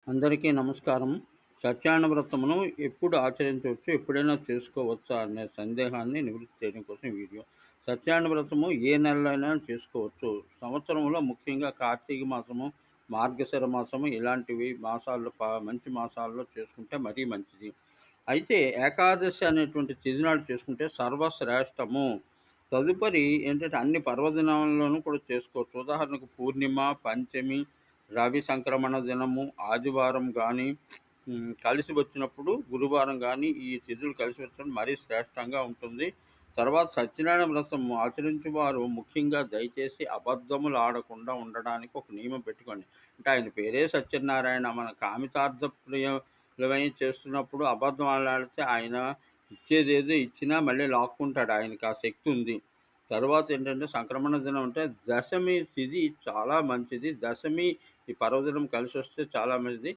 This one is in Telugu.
అందరికీ నమస్కారం. సత్యనారాయణ వ్రతమును ఎప్పుడు ఆచరించవచ్చు? ఎప్పుడైనా చేసుకోవచ్చా? అనే సందేహాన్ని నివృత్తి చేయడం కోసం ఈ వీడియో. సత్యనారాయణ వ్రతము ఏ నెలలో అయినా చేసుకోవచ్చు. సంవత్సరంలో ముఖ్యంగా కార్తీక మాసము, మార్గశిర మాసము ఇలాంటివి మాసాల్లో మంచి మాసాల్లో చేసుకుంటే మరీ మంచిది. అయితే ఏకాదశి అనేటువంటి తిథి నాడు చేసుకుంటే సర్వశ్రేష్టము. తదుపరి ఏంటంటే అన్ని పర్వదినాల్లోనూ కూడా చేసుకోవచ్చు. ఉదాహరణకు పూర్ణిమ, పంచమి, రవి సంక్రమణ దినము, ఆదివారం గానీ, కలిసి వచ్చినప్పుడు గురువారం గానీ, ఈ తిథులు కలిసి వచ్చినప్పుడు మరీ శ్రేష్టంగా ఉంటుంది. తర్వాత సత్యనారాయణ వ్రతం ఆచరించువారు ముఖ్యంగా దయచేసి అబద్ధములు ఆడకుండా ఉండడానికి ఒక నియమం పెట్టుకోండి. అంటే ఆయన పేరే సత్యనారాయణ. మన కామితార్థ ప్రియమై చేస్తున్నప్పుడు అబద్ధం ఆడితే ఆయన ఇచ్చేదేదో ఇచ్చినా మళ్ళీ లాక్కుంటాడు. ఆయనకి ఆ శక్తి ఉంది. తరువాత ఏంటంటే సంక్రమణ దినం అంటే దశమి తిథి చాలా మంచిది. దశమి ఈ పర్వదినం కలిసొస్తే చాలా మంచిది.